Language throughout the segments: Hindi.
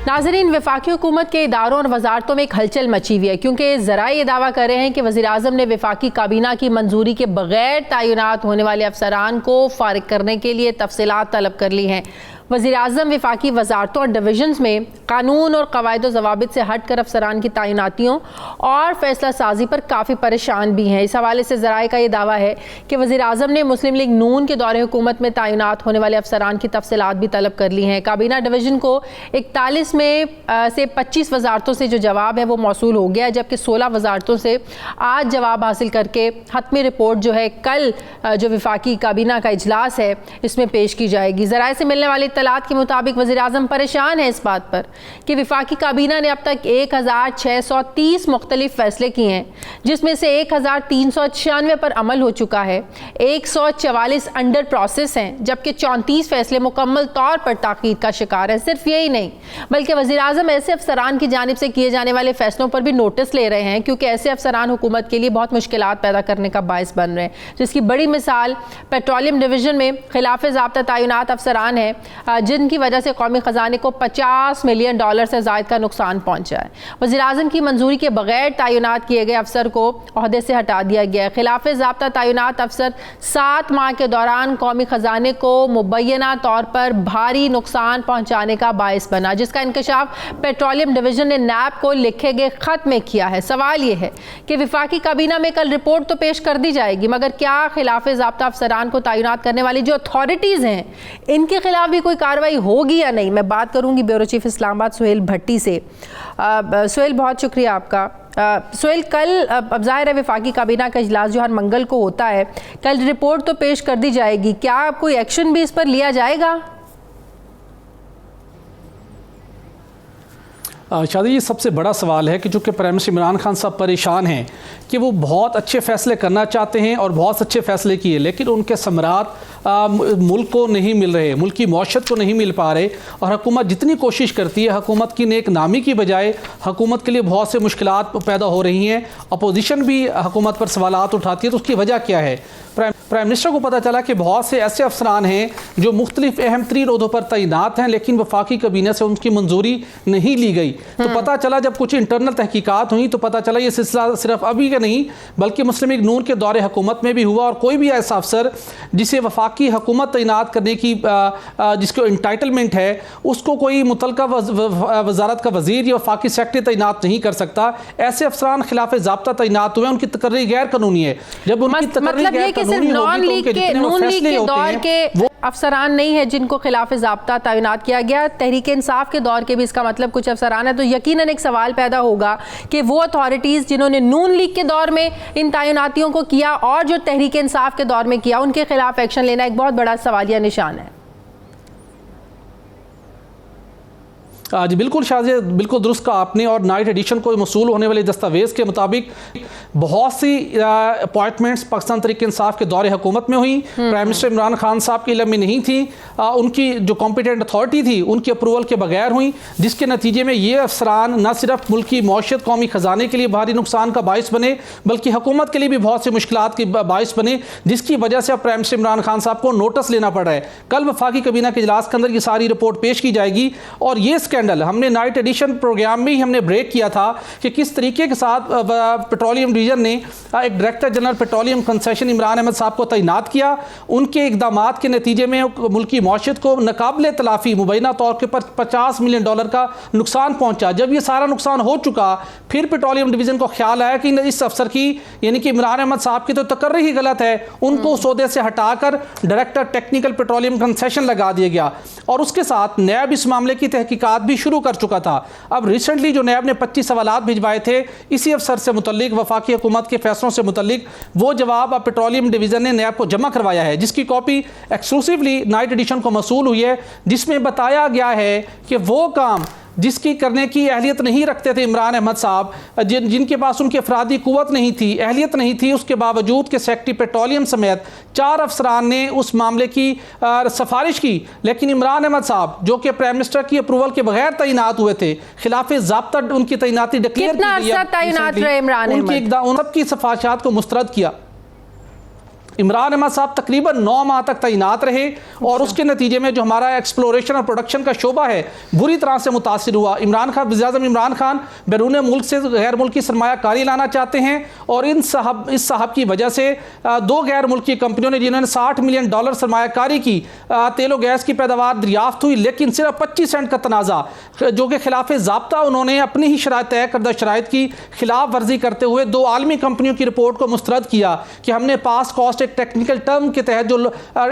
नाज़रीन, वफाकी हुकूमत के इदारों और वजारतों में एक हलचल मची हुई है, क्योंकि ज़राए ये दावा कर रहे हैं कि वज़ीर आज़म ने वफाकी काबीना की मंजूरी के बगैर तैनात होने वाले अफसरान को फारिग करने के लिए तफसीलात तलब कर ली हैं। वज़ीर आज़म वफाकी वजारतों और डिवीजन्स में कानून और कवायद व ज़वाबित से हट कर अफसरान की तैनातियों और फैसला साजी पर काफ़ी परेशान भी हैं। इस हवाले से ज़राए का ये दावा है कि वज़ीर आज़म ने मुस्लिम लीग नून के दौरे हुकूमत में तैनात होने वाले अफसरान की तफसीलात भी तलब कर ली हैं। काबीना डिवीज़न को 41 में से 25 वजारतों से जो जवाब है वो मौसूल हो गया, जबकि 16 वजारतों से आज जवाब हासिल करके हतमी रिपोर्ट जो है कल जो वफाकी काबीना का इजलास है इसमें पेश की जाएगी। ज़राए से मिलने वाली इत्तलात के मुताबिक वज़ीर आज़म परेशान है इस बात पर कि वफाकी काबीना ने अब तक 1630 मुख्तलिफ फैसले किए हैं, जिसमें से 1396 पर अमल हो चुका है, 144 अंडर प्रोसेस हैं, जबकि 34 फैसले मुकम्मल तौर पर ताक़ीद का शिकार है। सिर्फ यही नहीं बल्कि वज़ीर आज़म ऐसे अफसरान की जानिब से किए जाने वाले फैसलों पर भी नोटिस ले रहे हैं, क्योंकि ऐसे अफसरान हुकूमत के लिए बहुत मुश्किलात पैदा करने का बायस बन रहे हैं। जिसकी बड़ी मिसाल पेट्रोलियम डिवीजन में खिलाफ ज़ाब्ता तैनात अफसरान हैं, जिनकी वजह से कौमी ख़जाने को $50 मिलियन से ज़ायद का नुकसान पहुंचा है। वज़ीर आज़म की मंजूरी के बगैर तैनात किए गए अफसर को ओहदे से हटा दिया गया है। खिलाफ ज़ाब्ता तैनात अफसर 7 माह के दौरान कौमी ख़जाने को मुबैना तौर पर भारी नुकसान पहुंचाने का बायस बना, जिसका इंकशाफ पेट्रोलियम डिवीजन ने नैब को लिखे गए ख़त में किया है। सवाल ये है कि वफाकी काबीना में कल रिपोर्ट तो पेश कर दी जाएगी, मगर क्या खिलाफ ज़ाब्ता अफसरान को तैनात करने वाली जो अथॉरिटीज़ हैं इनके खिलाफ भी कोई कार्रवाई होगी या नहीं? मैं बात करूंगी ब्यूरो चीफ इस्लामाबाद सुहेल भट्टी से। सुहेल, बहुत शुक्रिया आपका। सुहेल, कल अब ज़ाहिर है वफाकी काबीना का इजलास जो हर मंगल को होता है, कल रिपोर्ट तो पेश कर दी जाएगी, क्या कोई एक्शन भी इस पर लिया जाएगा? शादी, ये सबसे बड़ा सवाल है कि चूँकि प्राइम मिनिस्टर इमरान खान साहब परेशान हैं कि वो बहुत अच्छे फ़ैसले करना चाहते हैं और बहुत अच्छे फ़ैसले किए, लेकिन उनके समरात मुल्क को नहीं मिल रहे, मुल्क की मौशत को नहीं मिल पा रहे, और हुकूमत जितनी कोशिश करती है हुकूमत की नेक नामी की बजाय हुकूमत के लिए बहुत से मुश्किलात पैदा हो रही हैं। अपोजिशन भी हुकूमत पर सवालात उठाती है, तो उसकी वजह क्या है? प्राइम मिनिस्टर को पता चला कि बहुत से ऐसे अफसरान हैं जो मुख्तलिफ अहम तरीन ओहदों पर तैनात हैं, लेकिन वफाकी काबीना से उनकी मंजूरी नहीं ली गई। तो पता चला, जब कुछ इंटरनल तहकीकात हुई तो पता चला ये सिलसिला सिर्फ अभी का नहीं बल्कि मुस्लिम लीग नून के दौरे हुकूमत में भी हुआ, और कोई भी ऐसा अफसर जिसे वफाकी हुकूमत तैनात करने की जिसको इंटाइटलमेंट है उसको कोई मुतलका वजारत का वजीर या वफाकी सेक्रेटरी तैनात नहीं कर सकता। ऐसे अफसरान खिलाफ ज़ाब्ता तैनात हुए, उनकी तकर्री गैर कानूनी है। जब उनकी तकर्री गैर कानूनी नून लीग के दौर के अफसरान नहीं है जिनको खिलाफ ज़ाब्ता तैनात किया गया, तहरीक इंसाफ के दौर के भी इसका मतलब कुछ अफसरान है, तो यकीनन एक सवाल पैदा होगा कि वो अथॉरिटीज़ जिन्होंने नून लीग के दौर में इन तैनातियों को किया और जो तहरीक इंसाफ के दौर में किया, उनके खिलाफ एक्शन लेना एक बहुत बड़ा सवालिया निशान है। जी बिल्कुल शाहज़, बिल्कुल दुरुस्त कहा आपने। और नाइट एडिशन को मौसूल होने वाले दस्तावेज़ के मुताबिक बहुत सी अपॉइंटमेंट्स पाकिस्तान तहरीक इंसाफ के दौरे हुकूमत में हुई, प्राइम मिनिस्टर इमरान खान साहब के इल्म में नहीं थी, उनकी जो कॉम्पिटेंट अथॉरिटी थी उनकी अप्रूवल के बगैर हुई, जिसके नतीजे में ये अफसरान न सिर्फ मुल्क की मौशत कौमी ख़जाने के लिए भारी नुकसान का बायस बने बल्कि हुकूमत के लिए भी बहुत से मुश्किलात के बायस बने, जिसकी वजह से अब प्राइम मिनिस्टर इमरान खान साहब को नोटिस लेना पड़ रहा है। कल वफाकी काबीना के इजलास के अंदर ये सारी रिपोर्ट पेश की जाएगी, और ये स्कैंडल हमने नाइट एडिशन प्रोग्राम में ही हमने ब्रेक किया था कि किस तरीके के साथ पेट्रोलियम डिवीजन ने एक director general petroleum concession Imran Ahmad साहब को तैनात किया। उनके इकदामात के नतीजे में मुल्क की मौशत को नाकाबिले तलाफी मुबैना तौर के पर $50 मिलियन का नुकसान पहुंचा। जब ये सारा नुकसान हो चुका, फिर पेट्रोलियम डिवीजन को ख्याल आया कि इस अफसर की यानी कि इमरान अहमद साहब की तो तकर्री ही गलत है, उनको उस ओहदे से हटाकर डायरेक्टर टेक्निकल पेट्रोलियम कंसेशन लगा दिया गया, और उसके साथ नैब इस मामले की तहकीकात भी शुरू कर चुका था। अब रिसेंटली जो नैब ने 25 सवालात भिजवाए थे इसी अफसर से मुतल्लिक, वफाकी हुकूमत के फैसलों से मुतल्लिक, वो जवाब अब पेट्रोलियम डिवीजन ने नैब को जमा करवाया है, जिसकी कॉपी एक्सक्लूसिवली नाइट एडिशन को मौसूल हुई है, जिसमें बताया गया है कि वो काम जिसकी करने की अहलियत नहीं रखते थे इमरान अहमद साहब, जिनके पास उनकी अफरादी कुव्वत नहीं थी, अहलियत नहीं थी, उसके बावजूद के सेक्रेटरी पेट्रोलियम समेत 4 अफसरान ने उस मामले की सिफारिश की, लेकिन इमरान अहमद साहब जो कि प्राइम मिनिस्टर की अप्रूवल के बगैर तैनात हुए थे, खिलाफ ज़ाब्ता उनकी तैनाती डिक्लेयर की, उन सबकी सिफारिशात को मुस्तरद किया। इमरान अहमद साहब तकरीबन 9 माह तक तैनात रहे और उसके नतीजे में जो हमारा एक्सप्लोरेशन और प्रोडक्शन का शोबा है बुरी तरह से मुतासिर हुआ। वज़ीर-ए-आज़म इमरान खान बैरून मुल्क से गैर मुल्की सरमायाकारी लाना चाहते हैं और इस साहब की वजह से 2 गैर मुल्की कंपनियों ने जिन्होंने $60 मिलियन सरमायाकारी की, तेल और गैस की पैदावार दरियाफ्त हुई, लेकिन सिर्फ 25 सेंट का तनाज़ा जो कि खिलाफ ज़ाब्ता उन्होंने अपनी ही शराइत तय करदा शराइत की खिलाफ वर्जी करते हुए 2 आलमी कंपनियों की रिपोर्ट को मुस्तरद किया कि हमने पास कॉस्ट एक टेक्निकल टर्म के तहत जो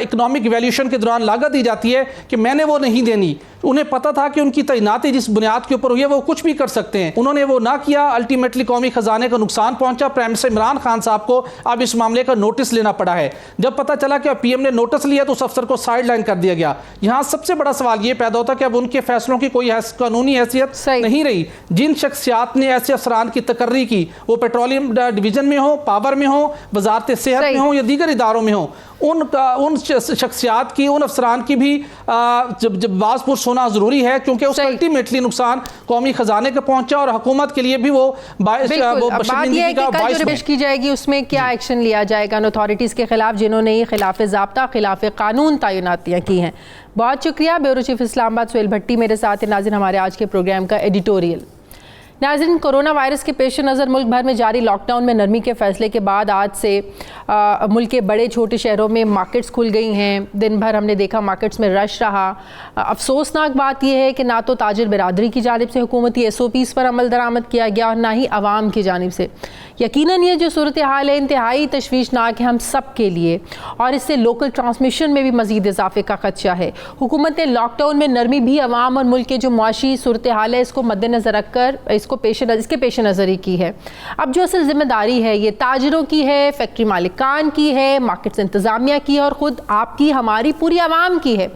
इकोनॉमिक वैल्यूएशन के दौरान लागत दी जाती है कि मैंने वो नहीं देनी। उन्हें पता था कि उनकी तैनाती जिस बुनियाद के ऊपर हुई है वो कुछ भी कर सकते हैं, उन्होंने वो ना किया। अल्टीमेटली कौमी खजाने का नुकसान पहुंचा। प्राइम मिनिस्टर इमरान खान साहब को अब इस मामले का नोटिस लेना पड़ा है। जब पता चला कि पीएम ने नोटिस लिया तो उस अफसर को साइड लाइन कर दिया गया। यहाँ सबसे बड़ा सवाल ये पैदा होता है कि अब उनके फैसलों की कोई कानूनी हैसियत नहीं रही। जिन शख्सियात ने ऐसे अफसरान की तकर्री की, वो पेट्रोलियम डिवीजन में हो, पावर में हो, वजारत सेहत में हो या दीगर इदारों में हो, उन शख्सियात की, उन अफसरान की भी जब बाज़पुर होना ज़रूरी है, क्योंकि उसका अल्टीमेटली नुकसान कौमी खजाने का पहुंचा और हुकूमत के लिए भी वो बात यह है कि कल जो पेश की जाएगी उसमें क्या एक्शन लिया जाएगा अथॉरिटीज़ के खिलाफ जिन्होंने ये खिलाफ ज़ाब्ता खिलाफ कानून तैनातियाँ की हैं। बहुत शुक्रिया। ब्यूरो चीफ इस्लामाबाद सुहेल भट्टी मेरे साथ। नाज़रीन, हमारे आज के प्रोग्राम का एडिटोरियल। नाज़रीन, कोरोना वायरस के पेश नज़र मुल्क भर में जारी लॉकडाउन में नरमी के फैसले के बाद आज से मुल्क के बड़े छोटे शहरों में मार्केट्स खुल गई हैं। दिन भर हमने देखा मार्केट्स में रश रहा। अफसोसनाक बात यह है कि ना तो ताजिर बिरादरी की जानिब से हुकूमती SOPs पर अमल दरामद किया गया और ना ही आवाम की जानिब से। यकीनन ये जो सूरत हाल है इंतहाई तशवीशनाक है हम सब के लिए और इससे लोकल ट्रांसमिशन में भी मज़ीद इजाफे का खदशा है। हुकूमत ने लॉकडाउन में नरमी भी अवाम और मुल्क के जो मुआशी सूरत हाल है इसको मद्देनज़र रख कर इसके पेश नज़र ही की है। अब जो असल जिम्मेदारी है ये ताजिरों की है, फैक्ट्री मालिकान की है, मार्केट्स इंतज़ामिया की है और ख़ुद आपकी, हमारी, पूरी आवाम की है।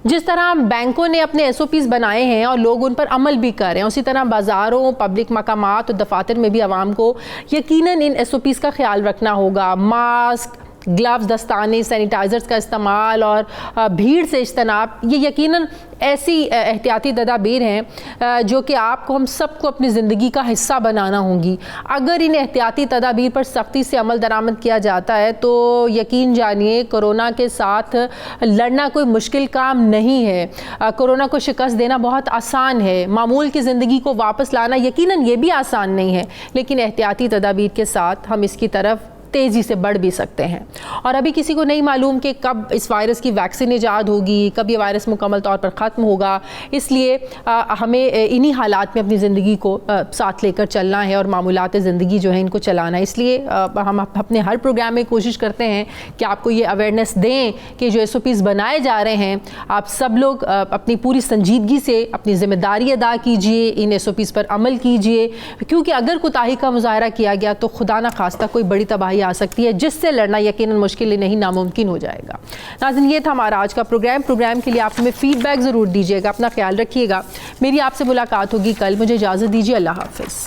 जिस तरह बैंकों ने अपने SOPs बनाए हैं और लोग उन पर अमल भी कर रहे हैं, उसी तरह बाज़ारों, पब्लिक मकामात और दफातर में भी आवाम को यकीनन इन SOPs का ख्याल रखना होगा। मास्क, ग्लव्स, दस्ताने, सैनिटाइज़र्स का इस्तेमाल और भीड़ से इज्तनाब, ये यकीनन ऐसी एहतियाती तदाबीर हैं जो कि आपको, हम सबको अपनी ज़िंदगी का हिस्सा बनाना होंगी। अगर इन एहतियाती तदाबीर पर सख्ती से अमल दरामद किया जाता है तो यकीन जानिए कोरोना के साथ लड़ना कोई मुश्किल काम नहीं है। कोरोना को शिकस्त देना बहुत आसान है। मामूल की ज़िंदगी को वापस लाना यकीनन ये भी आसान नहीं है, लेकिन एहतियाती तदाबीर के साथ हम इसकी तरफ तेज़ी से बढ़ भी सकते हैं। और अभी किसी को नहीं मालूम कि कब इस वायरस की वैक्सीन ईजाद होगी, कब ये वायरस मुकम्मल तौर पर ख़त्म होगा। इसलिए हमें इन्हीं हालात में अपनी ज़िंदगी को साथ लेकर चलना है और मामूलात ज़िंदगी जो है इनको चलाना है। इसलिए हम अपने हर प्रोग्राम में कोशिश करते हैं कि आपको ये अवेयरनेस दें कि जो SOPs बनाए जा रहे हैं आप सब लोग अपनी पूरी संजीदगी से अपनी ज़िम्मेदारी अदा कीजिए, इन SOPs पर अमल कीजिए, क्योंकि अगर कोताही का मुजाहरा किया गया तो खुदा न खास्ता कोई बड़ी तबाही आ सकती है जिससे लड़ना यकीनन मुश्किल ही नहीं नामुमकिन हो जाएगा। नाज़रीन, ये था हमारा आज का प्रोग्राम के लिए आप हमें फीडबैक ज़रूर दीजिएगा। अपना ख्याल रखिएगा। मेरी आपसे मुलाकात होगी कल। मुझे इजाज़त दीजिए। अल्लाह हाफ़िज़।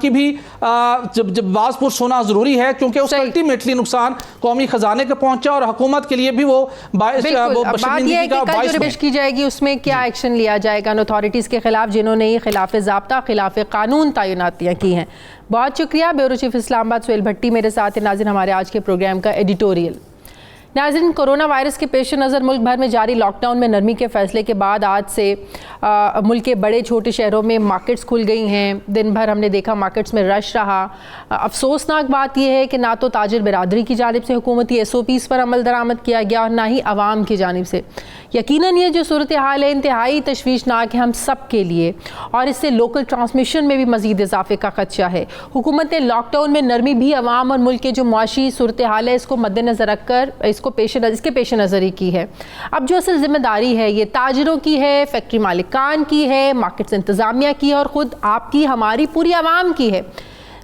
की भी जब बाज़पुर होना ज़रूरी है, क्योंकि उसका अल्टीमेटली नुकसान कौमी खजाने का पहुंचा और हुकूमत के लिए भी वो बात यह है कि कल जो पेश की जाएगी उसमें क्या एक्शन लिया जाएगा अथॉरिटीज़ के खिलाफ जिन्होंने ये खिलाफ ज़ाब्ता खिलाफ कानून तैनातियाँ की हैं। बहुत शुक्रिया। ब्यूरो चीफ इस्लामाबाद सुहेल भट्टी मेरे साथ। नाज़रीन, हमारे आज के प्रोग्राम का एडिटोरियल। नाज़रीन, कोरोना वायरस के पेश नज़र मुल्क भर में जारी लॉकडाउन में नरमी के फैसले के बाद आज से मुल्क के बड़े छोटे शहरों में मार्केट्स खुल गई हैं। दिन भर हमने देखा मार्केट्स में रश रहा। अफसोसनाक बात यह है कि ना तो ताजिर बिरादरी की जानिब से हुकूमती SOPs पर अमल दरामद किया गया और ना ही आवाम की जानिब से। यकीनन ये जो सूरत हाल है इंतहाई तशवीशनाक है हम सब के लिए और इससे लोकल ट्रांसमिशन में भी मज़ीद इजाफे का खदशा है। हुकूमत ने लॉकडाउन में नरमी भी अवाम और मुल्क के जो मुआशी सूरत हाल है इसको मद्देनज़र रख कर इसके पेश नज़र ही की है। अब जो असल जिम्मेदारी है ये ताजिरों की है, फैक्ट्री मालिकान की है, मार्केट्स इंतज़ामिया की है और ख़ुद आपकी, हमारी, पूरी आवाम की है।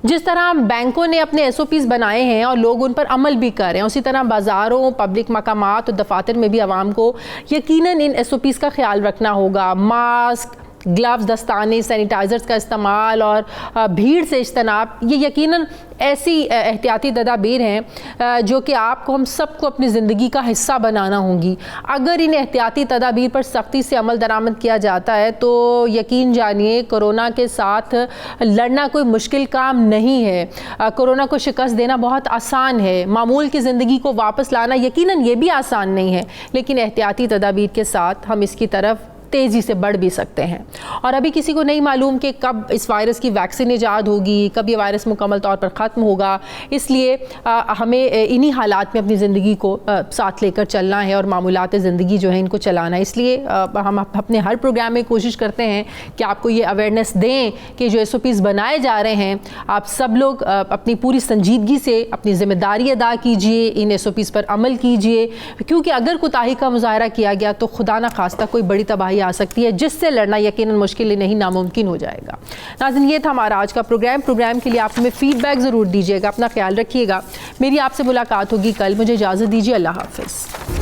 जिस तरह बैंकों ने अपने SOPs बनाए हैं और लोग उन पर अमल भी कर रहे हैं, उसी तरह बाज़ारों, पब्लिक मकामात और दफातर में भी आवाम को यकीनन इन SOPs का ख्याल रखना होगा। मास्क, ग्लव्स, दस्ताने, सैनिटाइज़र्स का इस्तेमाल और भीड़ से इज्तनाब, ये यकीनन ऐसी एहतियाती तदाबीर हैं जो कि आपको, हम सबको अपनी ज़िंदगी का हिस्सा बनाना होंगी। अगर इन एहतियाती तदाबीर पर सख्ती से अमल दरामद किया जाता है तो यकीन जानिए कोरोना के साथ लड़ना कोई मुश्किल काम नहीं है। कोरोना को शिकस्त देना बहुत आसान है, मामूल की ज़िंदगी को वापस लाना यकीनन ये भी आसान नहीं है, लेकिन एहतियाती तदाबीर के साथ हम इसकी तरफ तेज़ी से बढ़ भी सकते हैं। और अभी किसी को नहीं मालूम कि कब इस वायरस की वैक्सीन ईजाद होगी, कब ये वायरस मुकम्मल तौर पर ख़त्म होगा, इसलिए हमें इन्हीं हालात में अपनी ज़िंदगी को साथ लेकर चलना है और मामूलात ज़िंदगी जो है इनको चलाना है। इसलिए हम अपने हर प्रोग्राम में कोशिश करते हैं कि आपको ये अवेयरनेस दें कि जो SOPs बनाए जा रहे हैं, आप सब लोग अपनी पूरी संजीदगी से अपनी ज़िम्मेदारी अदा कीजिए, इन SOPs पर अमल कीजिए, क्योंकि अगर कोताही का मुजाहरा किया गया तो खुदा न खास्ता कोई बड़ी तबाही आ सकती है, जिससे लड़ना यकीनन मुश्किल नहीं, नामुमकिन हो जाएगा। नाज़रीन, ये था हमारा आज का प्रोग्राम के लिए आप हमें फीडबैक ज़रूर दीजिएगा। अपना ख्याल रखिएगा। मेरी आपसे मुलाकात होगी कल। मुझे इजाज़त दीजिए। अल्लाह हाफ़िज़।